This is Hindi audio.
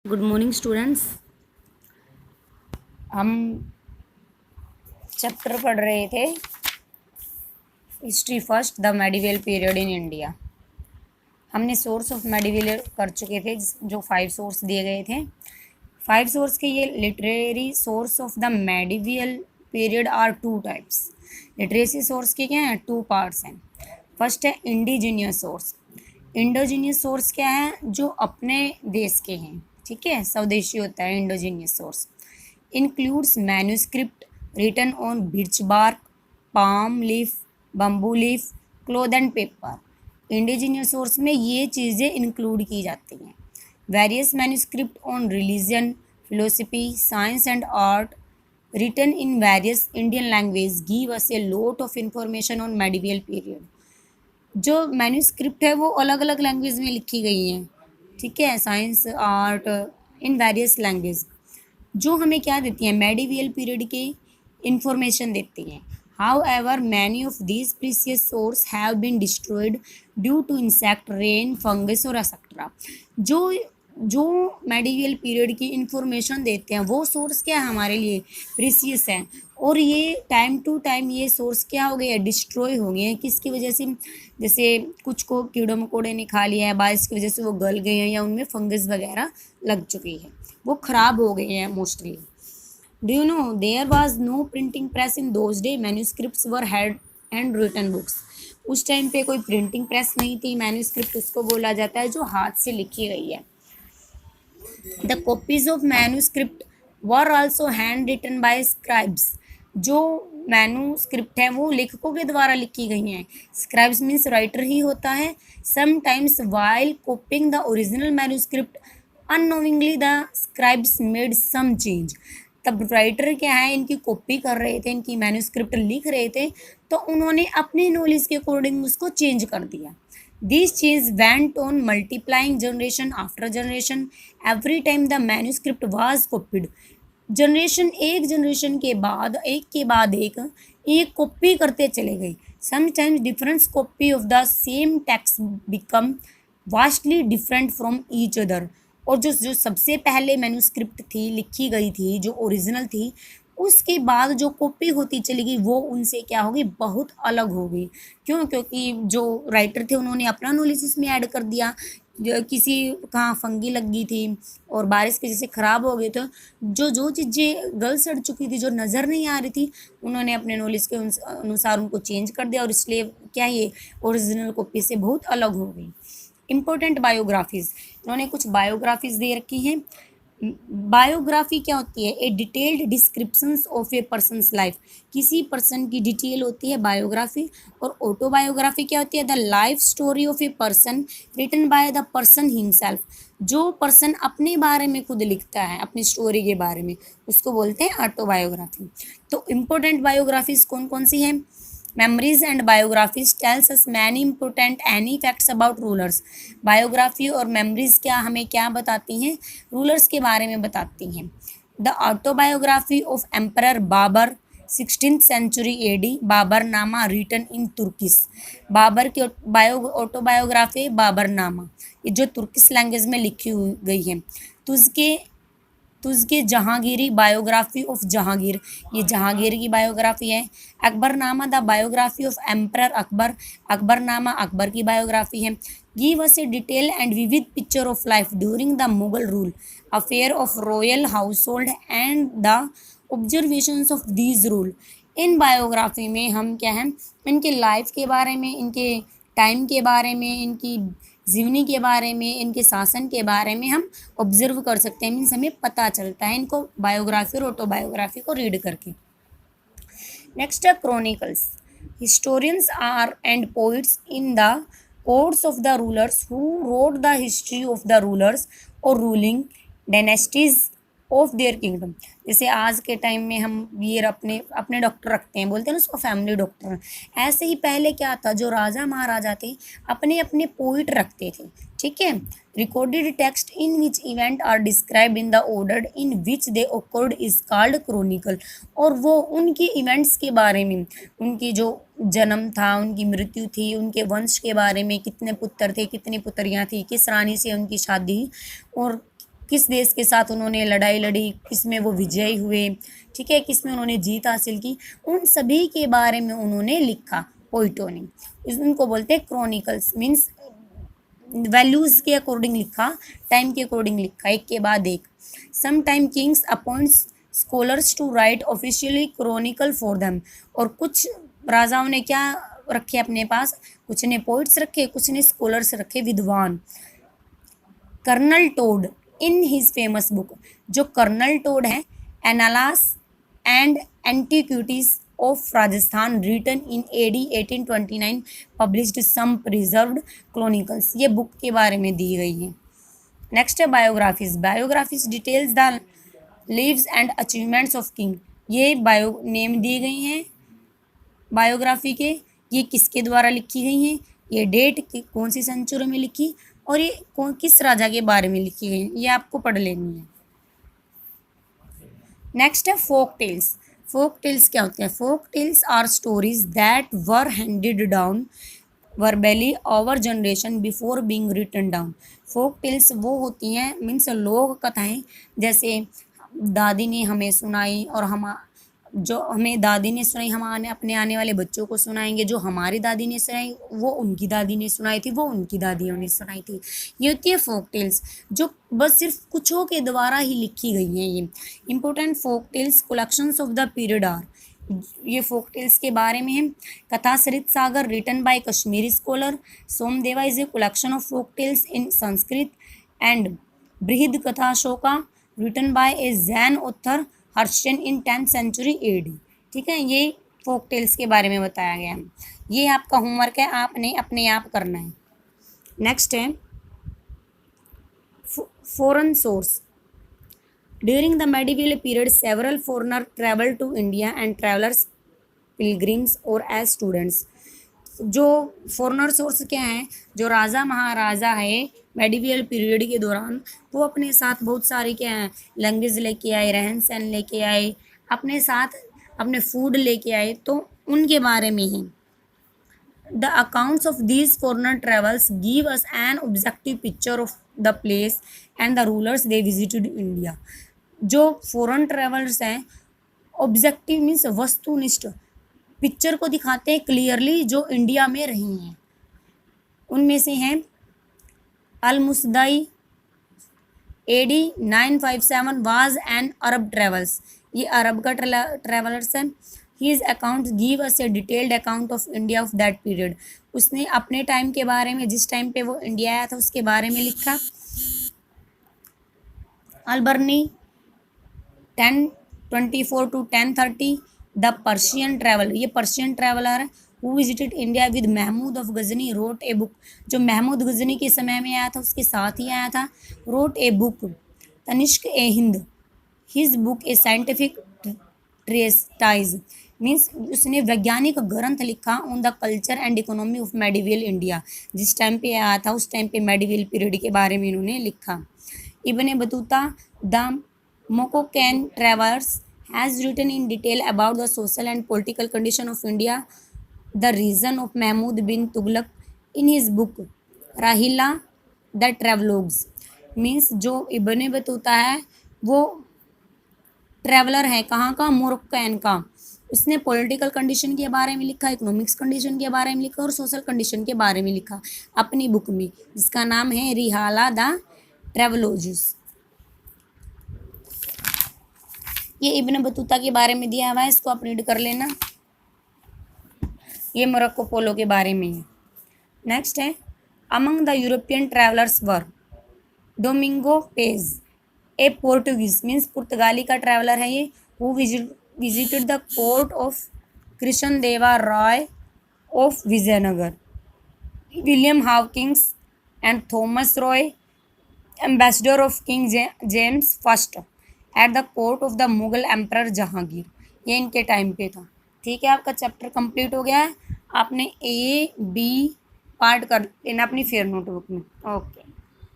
Good morning students. हम चैप्टर पढ़ रहे थे history first, the medieval period in India. हमने सोर्स ऑफ मेडिवल कर चुके थे, जो 5 सोर्स दिए गए थे। 5 सोर्स के ये literary source of the medieval period are 2 types. Literacy source के क्या हैं? 2 पार्ट्स हैं। फर्स्ट है इंडिजीनियस सोर्स। इंडोजीनियस सोर्स क्या है? जो अपने देश के हैं, ठीक है, स्वदेशी होता है endogenous source. includes manuscript written on birch bark, palm leaf, bamboo leaf, cloth and paper। Indigenous source में ये चीज़ें इंक्लूड की जाती हैं। Various manuscript on religion, philosophy, science and art written in various Indian language give us a lot of information on medieval period। जो मैन्यूस्क्रिप्ट है वो अलग अलग लैंग्वेज में लिखी गई हैं, ठीक है, science art in various language, जो हमें क्या देती हैं? मेडिवियल पीरियड के इंफॉर्मेशन देती हैं। However many of these precious source have been destroyed due to insect, rain, fungus और एक्सेट्रा। जो जो मेडिवियल पीरियड की इंफॉर्मेशन देते हैं वो सोर्स क्या है? हमारे लिए प्रीसियस हैं, और ये टाइम टू टाइम ये सोर्स क्या हो गए हैं? डिस्ट्रॉय हो गए हैं। किसकी वजह से? जैसे कुछ को कीड़ों मकोड़े ने खा लिया है, बारिश की वजह से वो गल गए हैं, या उनमें फंगस वगैरह लग चुकी है, वो खराब हो गए हैं mostly. Do you know there was no printing press in those day, manuscripts were hand written books. उस टाइम पे कोई प्रिंटिंग प्रेस नहीं थी। मैन्यूस्क्रिप्ट उसको बोला जाता है जो हाथ से लिखी गई है। The copies of manuscript were also hand written by scribes. जो मैन्यूस्क्रिप्ट है वो लेखकों के द्वारा लिखी गई हैं। स्क्राइब्स मीन्स राइटर ही होता है। Sometimes while copying the original manuscript unknowingly the scribes made some change. तब राइटर क्या है, इनकी कॉपी कर रहे थे, इनकी मैन्यूस्क्रिप्ट लिख रहे थे, तो उन्होंने अपने नॉलेज के अकॉर्डिंग उसको चेंज कर दिया। These changes went on multiplying generation after generation every time the manuscript was copied। एक जनरेशन के बाद एक कॉपी करते चले गए। Sometimes different copy of the same text become vastly different from each other. और जो जो सबसे पहले मैन्यूस्क्रिप्ट थी, लिखी गई थी, जो ओरिजिनल थी, उसके बाद जो कॉपी होती चली गई वो उनसे क्या होगी? बहुत अलग हो गई। क्यों? क्योंकि जो राइटर थे उन्होंने अपना नॉलेज इसमें ऐड कर दिया। जो किसी कहाँ फंगी लग गई थी और बारिश की वजह से ख़राब हो गए थे, जो जो चीज़ें गल सड़ चुकी थी, जो नज़र नहीं आ रही थी, उन्होंने अपने नॉलेज के अनुसार उनको चेंज कर दिया, और इसलिए क्या ये ओरिजिनल कॉपी से बहुत अलग हो गई। इम्पोर्टेंट बायोग्राफीज़, इन्होंने कुछ बायोग्राफीज़ दे रखी हैं। बायोग्राफी क्या होती है? A detailed descriptions of a person's life. किसी पर्सन की डिटेल होती है बायोग्राफी। और ऑटोबायोग्राफी क्या होती है? The life story of a person written by the person himself. जो पर्सन अपने बारे में खुद लिखता है, अपनी स्टोरी के बारे में, उसको बोलते हैं ऑटोबायोग्राफी। तो इम्पोर्टेंट बायोग्राफीज कौन कौन सी हैं? Memories and biographies tells us many important any facts about rulers. Biography और मेमोरीज क्या हमें क्या बताती हैं? रूलर्स के बारे में बताती हैं। The autobiography of emperor Babur 16th century AD, Baburnama written in Turkish. Babur की ऑटोबायोग्राफी बाबरनामा, ये जो तुर्किश लैंग्वेज में लिखी हुई गई है। तुझके तुझके जहांगीरी बायोग्राफी ऑफ जहांगीर, ये जहांगीर की बायोग्राफी है। Akbarnama the biography of emperor Akbar, Akbarnama Akbar की बायोग्राफी है। Give us A detail and vivid picture of life during the Mughal rule, affair of royal house hold and the observations of these rule. In biography में हम क्या हैं? इनके लाइफ के बारे में, इनके टाइम के बारे में, इनकी जीवनी के बारे में, इनके शासन के बारे में हम ऑब्जर्व कर सकते हैं। मीन्स हमें पता चलता है इनको बायोग्राफी और ऑटोबायोग्राफी को रीड करके। नेक्स्ट है chronicles. Historians are and poets in the courts of the rulers who wrote the history of the rulers और ruling dynasties of their kingdom. जैसे आज के टाइम में हम ये अपने अपने डॉक्टर रखते हैं, बोलते हैं ना उसको फैमिली डॉक्टर। ऐसे ही पहले क्या था? जो राजा महाराजा थे अपने अपने पोइट रखते थे, ठीक है। Recorded text in which event are describe in the order in which they occurred is called chronicle. और वो उनके इवेंट्स के बारे में, उनकी जो जन्म था, उनकी मृत्यु थी, उनके वंश के बारे में, कितने पुत्र थे, कितनी पुत्रियाँ थी, किस रानी से उनकी शादी, और किस देश के साथ उन्होंने लड़ाई लड़ी, किस में वो विजयी हुए, ठीक है, किस में उन्होंने जीत हासिल की, उन सभी के बारे में उन्होंने लिखा पोइटों ने। उनको बोलते हैं क्रॉनिकल्स, मीन्स वैल्यूज़ के अकॉर्डिंग लिखा, टाइम के अकॉर्डिंग लिखा, एक के बाद एक। Some time kings appoints scholars to write officially chronicle for them, और कुछ राजाओं ने क्या रखे अपने पास, कुछ ने पोइट्स रखे, कुछ ने स्कॉलर्स रखे, विद्वान। Colonel Tod in his famous book, जो कर्नल टोड है, annals and antiquities of Rajasthan written in AD 1829 published some preserved chronicles, ये बुक के बारे में दी गई है। नेक्स्ट है biographies. Biographies details the lives and achievements of king, ये बायो नेम दिए गई हैं बायोग्राफी के, ये किसके द्वारा लिखी गई हैं, ये डेट कौन सी सेंचुरी में लिखी, और ये किस राजा के बारे में लिखी गई है, ये आपको पढ़ लेनी है। नेक्स्ट है फोक टेल्स। फोक टेल्स क्या होते हैं? Folk tales are stories that were handed down verbally over generation before being written down. Folk tales वो होती हैं, मीन्स लोक कथाएं, जैसे दादी ने हमें सुनाई, और हम जो हमें दादी ने सुनाई हम अपने आने वाले बच्चों को सुनाएंगे, जो हमारी दादी ने सुनाई वो उनकी दादी ने सुनाई थी, वो उनकी दादियों ने सुनाई थी। ये होती है फोक टेल्स, जो बस सिर्फ कुछों के द्वारा ही लिखी गई हैं। ये important folk tales collections of the period are, ये फोक टेल्स के बारे में है। Katha Sarit Sagar written by Kashmiri scholar Somadeva is a collection of folk tales in Sanskrit, and Brihad Katha Shloka written by a Jain author Harshan in 10th century AD. ठीक है, ये फोक टेल्स के बारे में बताया गया है। ये आपका होमवर्क है, आपने अपने आप करना है। नेक्स्ट है foreign source. During the medieval period several foreigner travel to India and travellers pilgrims और एज स्टूडेंट्स। जो फॉरेनर सोर्स क्या है, जो राजा महाराजा है मेडिवल पीरियड के दौरान, वो अपने साथ बहुत सारी क्या है लैंग्वेज लेके आए, रहन सहन लेके आए, अपने साथ अपने फूड लेके आए, तो उनके बारे में ही। The accounts of these foreigner travels give us an objective picture of the place and the rulers they visited India. जो फॉरेन ट्रेवलर्स हैं, ऑब्जेक्टिव मीन्स वस्तुनिष्ठ पिक्चर को दिखाते हैं क्लियरली, जो इंडिया में रही हैं। उनमें से हैं Al Masudi AD 957 was an Arab travels, ये अरब का ट्रेवलर्स है। His account give us a detailed account of India of that period, उसने अपने टाइम के बारे में, जिस टाइम पे वो इंडिया आया था उसके बारे में लिखा। Al Beruni 1024 to 1030 the Persian travel, ये Persian traveller who visited India with Mahmud of Ghazni wrote a book, जो महमूद गजनी के समय में आया था उसके साथ ही आया था, wrote a book Tahqiq e Hind, his book a scientific treatise, means उसने वैज्ञानिक ग्रंथ लिखा on the culture and economy of medieval India, जिस टाइम पे आया था उस टाइम पे मेडिवल पीरियड के बारे में इन्होंने लिखा। Ibn Battuta the Moroccan traveller has written in detail about the social and political condition of India, the reign of Mahmud bin Tughlaq in his book Rahila the Travelogues। Means जो इब्ने बतूता है वो ट्रैवलर है, कहाँ का, मोरक्कन का, उसने पॉलिटिकल कंडीशन के बारे में लिखा, इकोनॉमिक्स कंडीशन के बारे में लिखा और सोशल कंडीशन के बारे में लिखा अपनी बुक में, जिसका नाम है रिहाला द ट्रेवलोजिस। ये इब्न बतूता के बारे में दिया हुआ है, इसको आप रीड कर लेना। ये मोरक्को पोलो के बारे में है। नेक्स्ट है among the European travellers were Domingo Paes a Portuguese, means पुर्तगाली का ट्रैवलर है ये, who visited the court of Krishna Deva Raya of Vijayanagar, William Hawkins and Thomas Roe ambassador of King James first at the court of the Mughal emperor Jahangir, ये इनके टाइम पे था। ठीक है, आपका चैप्टर कंप्लीट हो गया है, आपने A B पार्ट कर लेना अपनी फेयर नोटबुक में। ओके।